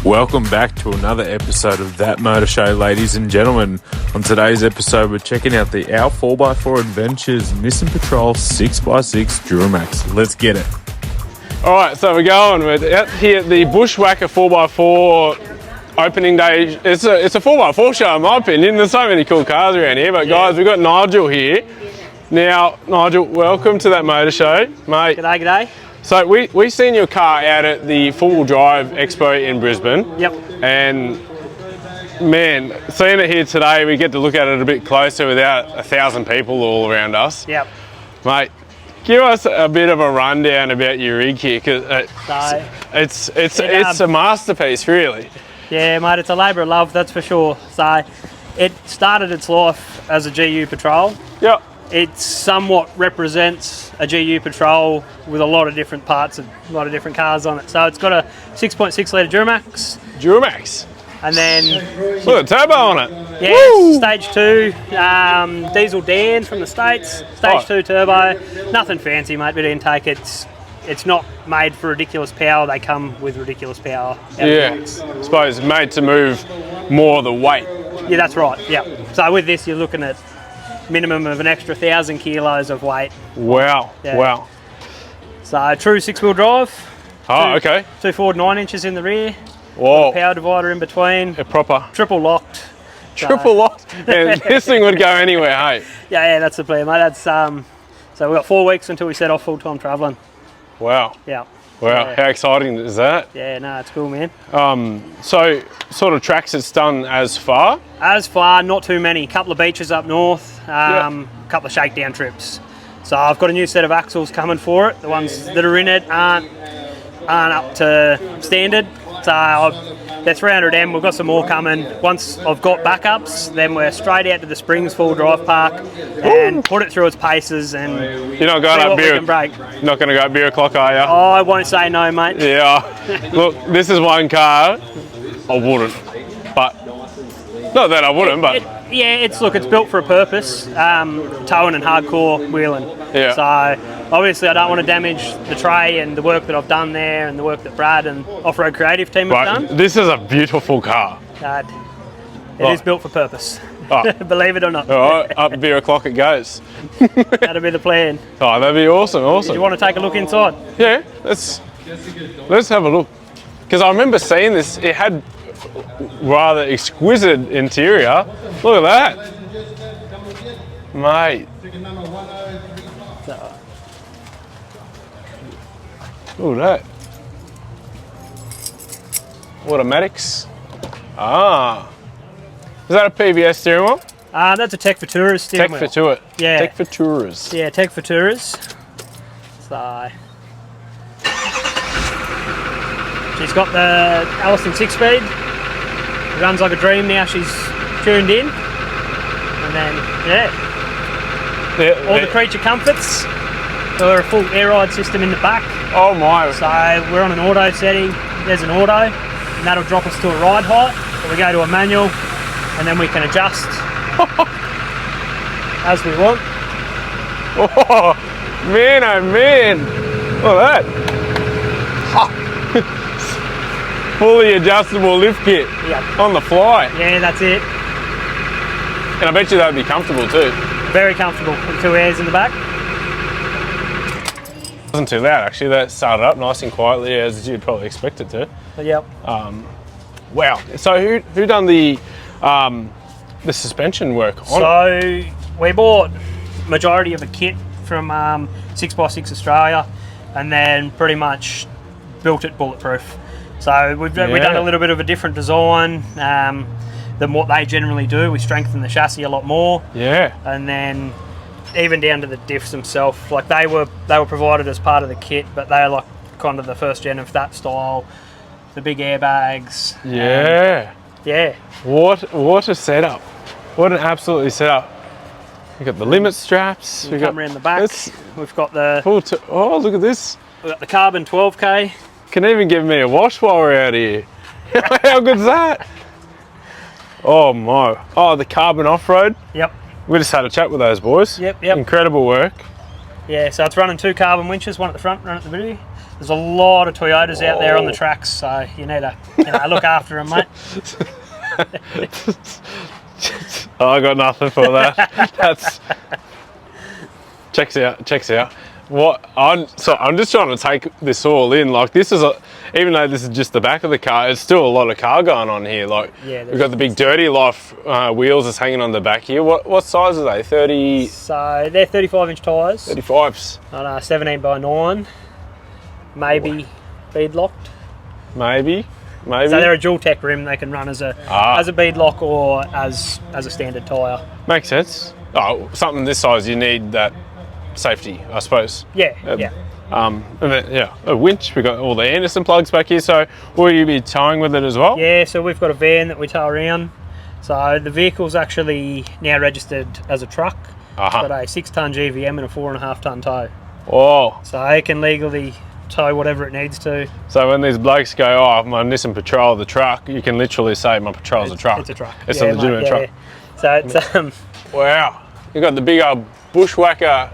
Welcome back to another episode of That Motor Show, ladies and gentlemen. On today's episode, we're checking out the Our 4x4 Adventures Nissan Patrol 6x6 Duramax. Let's get it. All right, so we're out here at the BUSHWAKKA 4x4 opening day. It's a 4x4 show in my opinion. There's so many cool cars around here, but guys, we've got Nigel here. Now, Nigel, welcome to That Motor Show, mate. G'day, g'day. So we seen your car out at the Four-Wheel Drive Expo in Brisbane. Yep. And man, seeing it here today, we get to look at it a bit closer without 1,000 people all around us. Yep. Mate, give us a bit of a rundown about your rig here, because it's a masterpiece, really. Yeah, mate, it's a labour of love, that's for sure. So it started its life as a GU Patrol. Yep. It somewhat represents a GU Patrol with a lot of different parts and a lot of different cars on it. So it's got a 6.6 litre Duramax. Duramax. And then... Look at the turbo on it. Yeah, Woo! Stage 2, diesel Dan from the States. Stage 2 turbo. Nothing fancy, mate, but intake. It's not made for ridiculous power. They come with ridiculous power. Yeah, I suppose made to move more of the weight. Yeah, that's right, yeah. So with this, you're looking at minimum of an extra 1,000 kilos of weight. Wow, yeah. Wow. So true 6-wheel drive. Oh, okay. 2 forward, 9 inches in the rear. Whoa. Power divider in between. A proper. Triple locked. Triple locked? And this thing would go anywhere, hey? Yeah, that's the plan, mate. That's so we've got 4 weeks until we set off full-time travelling. Wow. Yeah. Wow, yeah. How exciting is that? Yeah, no, it's cool, man. So, sort of tracks it's done as far? As far, not too many. A couple of beaches up north, a couple of shakedown trips. So I've got a new set of axles coming for it. The ones that are in it aren't up to standard. So they're 300M, we've got some more coming. Once I've got backups, then we're straight out to the Springs Full Drive Park and put it through its paces and you're not going up beer. You're not going to go up beer o'clock, are you? Oh, I won't say no, mate. Yeah. Look, this is one car I wouldn't, but not that I wouldn't, but it's built for a purpose. Towing and hardcore wheeling. Yeah. So obviously I don't want to damage the tray and the work that I've done there and the work that Brad and Off-Road Creative team have done. This is a beautiful car. It is built for purpose. Oh. Believe it or not. All right, up beer o'clock it goes. That'll be the plan. Oh, that'd be awesome, awesome. Do you want to take a look inside? Yeah, let's have a look. Because I remember seeing this, it had rather exquisite interior. Look at that. Mate. Look at that. Automatics. Ah. Is that a PBS steering wheel? That's a Tech for Tourers steering wheel. Tech for Tour. Yeah. Tech for Tourers. Yeah, Tech for Tourers. So she's got the Allison 6-speed. It runs like a dream now. She's tuned in, and then all the creature comforts. Or a full air ride system in the back. Oh my! So we're on an auto setting. There's an auto, and that'll drop us to a ride height. So we go to a manual, and then we can adjust as we want. Oh man! Oh man! Look at that! Fully adjustable lift kit. Yep. On the fly. Yeah, that's it. And I bet you that would be comfortable too. Very comfortable. With 2 airs in the back. It wasn't too loud actually. That started up nice and quietly as you'd probably expect it to. Yep. Wow. So who done the suspension work on it? So we bought majority of the kit from 6x6 Australia, and then pretty much built it bulletproof. So we've done a little bit of a different design than what they generally do. We strengthen the chassis a lot more. Yeah. And then even down to the diffs themselves, like they were provided as part of the kit, but they're like kind of the first gen of that style. The big airbags. Yeah. Yeah. What a setup! What an absolutely setup! We've got the limit straps. We've got around the back. We've got the. Oh, look at this! We've got the carbon 12K. Can even give me a wash while we're out here. How good's that? Oh my! Oh, the carbon off-road. Yep. We just had a chat with those boys. Yep. Incredible work. Yeah, so it's running 2 carbon winches, one at the front, one at the rear. There's a lot of Toyotas out there on the tracks, so you need to look after them, mate. I got nothing for that. That's checks out. What I'm just trying to take this all in. Like this is even though this is just the back of the car, it's still a lot of car going on here. Like we've got the big Dirty Life wheels that's hanging on the back here. What size are they? 30. So they're 35-inch tyres. 35s. On 17 by 9. Maybe bead locked. Maybe. So they're a dual tech rim. They can run as a bead lock or as a standard tyre. Makes sense. Oh, something this size, you need that safety, I suppose. Yeah. And then, a winch. We've got all the Anderson plugs back here. So will you be towing with it as well? Yeah. So we've got a van that we tow around. So the vehicle's actually now registered as a truck. It's got a 6-ton GVM and a 4.5-ton tow. Oh. So it can legally tow whatever it needs to. So when these blokes go, oh, my Nissan Patrol, the truck, you can literally say my Patrol's a truck. It's a truck. It's a legitimate truck. So it's wow. You've got the big old Bushwhacker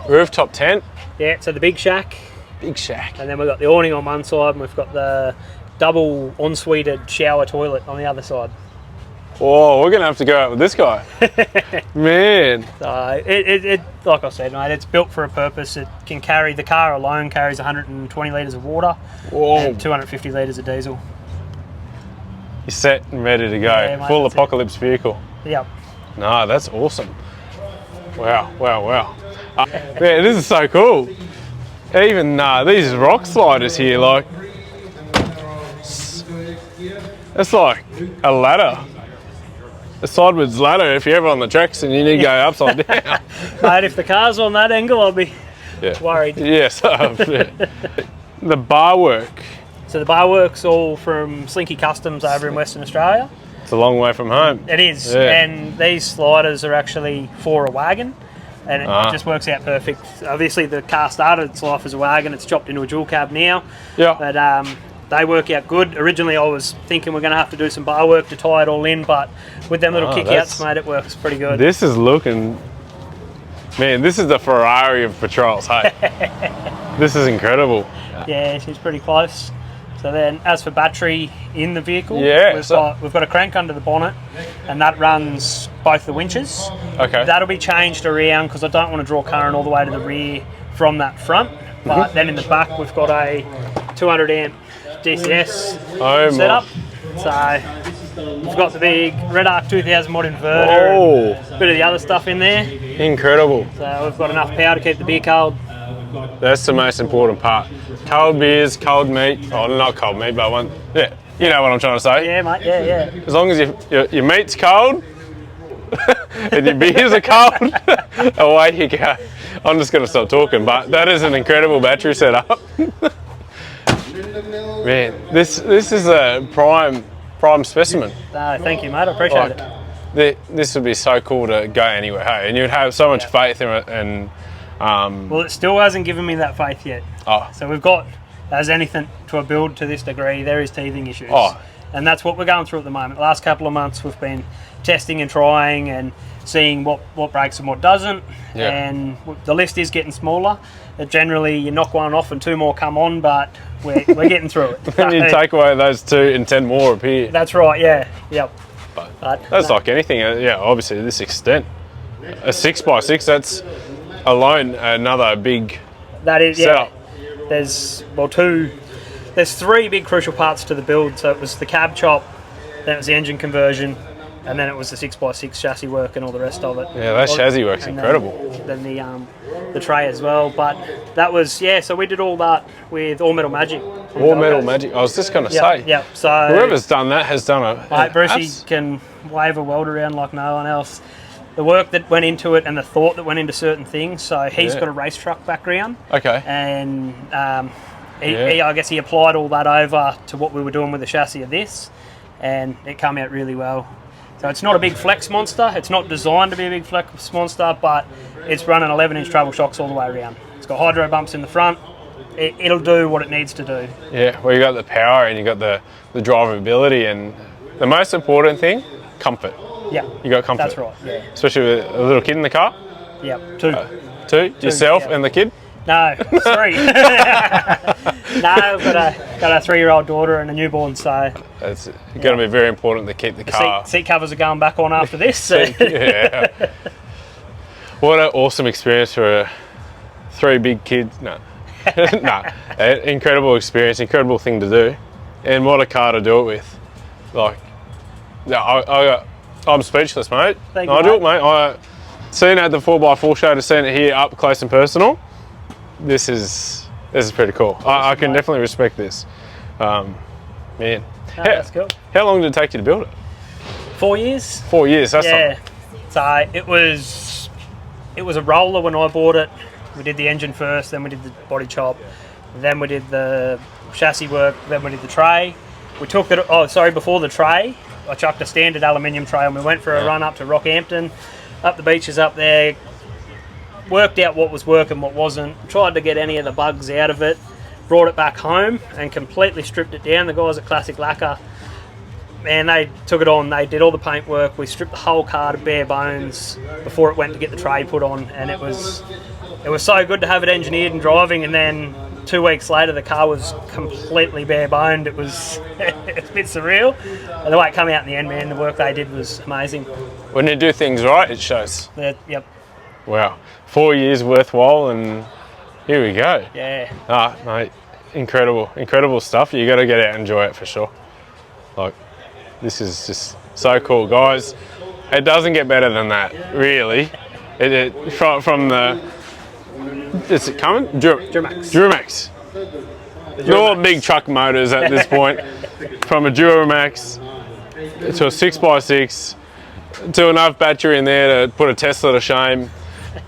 rooftop tent. Yeah, so the big shack. Big shack. And then we've got the awning on one side and we've got the double en-suited shower toilet on the other side. Oh, we're going to have to go out with this guy. Man. So it like I said, mate, it's built for a purpose. It can carry, the car alone carries 120 litres of water and 250 litres of diesel. You're set and ready to go. Yeah, mate, full apocalypse vehicle. Yep. No, that's awesome. Wow. Man, this is so cool. Even these rock sliders here, like, it's like a ladder. A sideways ladder if you're ever on the tracks and you need to go upside down. Mate, if the car's on that angle, I'll be worried. Yes. The bar work. So the bar work's all from Slinky Customs over in Western Australia. It's a long way from home. It is, and these sliders are actually for a wagon, and it just works out perfect. Obviously, the car started its life as a wagon. It's chopped into a dual cab now. Yeah. But they work out good. Originally, I was thinking we're going to have to do some bar work to tie it all in, but with them little kick-outs, mate, it works pretty good. This is looking... Man, this is the Ferrari of patrols, hey? This is incredible. Yeah, she's pretty close. So then, as for battery in the vehicle, we've got a crank under the bonnet, and that runs both the winches. Okay. That'll be changed around because I don't want to draw current all the way to the rear from that front. But then in the back, we've got a 200 amp DCS setup. So we've got the big Red Arc 2000 mod inverter, and bit of the other stuff in there. Incredible. So we've got enough power to keep the beer cold. That's the most important part. Cold beers, cold meat. Oh, not cold meat, but one. Yeah, you know what I'm trying to say. Yeah, mate. Yeah. As long as your meat's cold and your beers are cold, away you go. I'm just going to stop talking, but that is an incredible battery setup. Man, this is a prime specimen. Thank you, mate. I appreciate it. This would be so cool to go anywhere, hey? And you'd have so much faith in it. And well, it still hasn't given me that faith yet. So we've got, as anything to a build to this degree, there is teething issues. And that's what we're going through at the moment. The last couple of months we've been testing and trying and seeing what breaks and what doesn't. And the list is getting smaller. Generally you knock one off and 2 more come on, but we're getting through it. And you take away those 2 and 10 more appear. That's right, Yep. But that's like anything, obviously to this extent. A 6x6, that's alone another big setup. There's there's 3 big crucial parts to the build. So it was the cab chop, then it was the engine conversion, and then it was the 6x6 chassis work and all the rest of it. Yeah, that chassis work's incredible. Then the tray as well. But that was so we did all that with All Metal Magic. All Metal Magic. I was just going to say. Yeah. So whoever's done that has done a. Mate, Brucey can wave a weld around like no one else. The work that went into it and the thought that went into certain things. So he's got a race truck background. Okay. And I guess he applied all that over to what we were doing with the chassis of this, and it came out really well. So it's not a big flex monster. It's not designed to be a big flex monster, but it's running 11-inch treble shocks all the way around. It's got hydro bumps in the front. It'll do what it needs to do. Yeah, well, you got the power and you got the drivability, and the most important thing, comfort. Yeah, you got comfort. That's right. Yeah, especially with a little kid in the car. Yeah, 2. Two? Yourself yeah. and the kid? No, 3. No, I've got a 3-year-old daughter and a newborn, so It's going to be very important to keep the car. seat covers are going back on after this. So. Yeah. What an awesome experience for 3 big kids. No. No. Incredible experience, incredible thing to do. And what a car to do it with. Like, yeah, I'm speechless, mate. Thank you, Nigel, mate. I seen it at the 4x4 show to seeing it here up close and personal. This is pretty cool. I can definitely respect this. Man. No, that's cool. How long did it take you to build it? 4 years. 4 years, that's Yeah. something. So it was a roller when I bought it. We did the engine first, then we did the body chop, then we did the chassis work, then we did the tray. We took it. Before the tray, I chucked a standard aluminium tray and we went for a run up to Rockhampton, up the beaches up there. Worked out what was working, what wasn't. Tried to get any of the bugs out of it. Brought it back home and completely stripped it down. The guys at Classic Lacquer, man, they took it on. They did all the paint work. We stripped the whole car to bare bones before it went to get the tray put on, and it was so good to have it engineered and driving. And then 2 weeks later, the car was completely bare boned. It was a bit surreal. And the way it came out in the end, man, the work they did was amazing. When you do things right, it shows. Yep. Wow. 4 years worthwhile, and here we go. Yeah. Mate, incredible stuff. You got to get out and enjoy it for sure. Like, this is just so cool, guys. It doesn't get better than that, really. From the, is it coming? Duramax. You're big truck motors at this point. From a Duramax to a 6x6 to enough battery in there to put a Tesla to shame,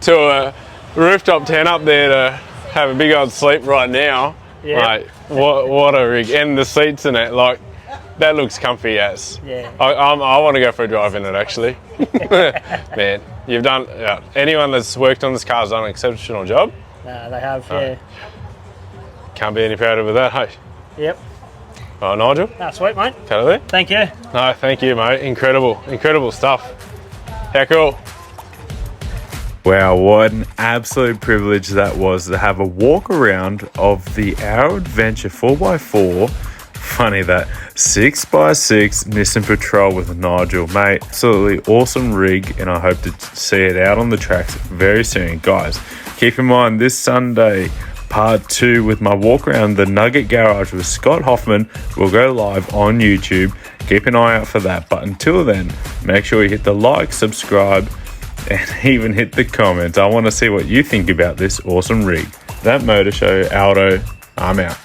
to a rooftop tent up there to have a big old sleep right now. Yeah. Mate, what a rig. And the seats in it, like, that looks comfy as. Yeah. I want to go for a drive in it, actually. Man, you've done, anyone that's worked on this car has done an exceptional job. They have, yeah. Can't be any prouder with that, hey? Yep. Oh, Nigel? Sweet, mate. Hello there. Thank you. No, thank you, mate. Incredible stuff. How cool. Wow, what an absolute privilege that was to have a walk around of the Our Adventure 4x4. Funny that 6x6 Nissan Patrol with Nigel, mate. Absolutely awesome rig, and I hope to see it out on the tracks very soon. Guys, keep in mind this Sunday, part 2 with my walk around the Nugget Garage with Scott Hoffman will go live on YouTube. Keep an eye out for that. But until then, make sure you hit the like, subscribe, and even hit the comments. I want to see what you think about this awesome rig. That Motor Show, Aldo, I'm out.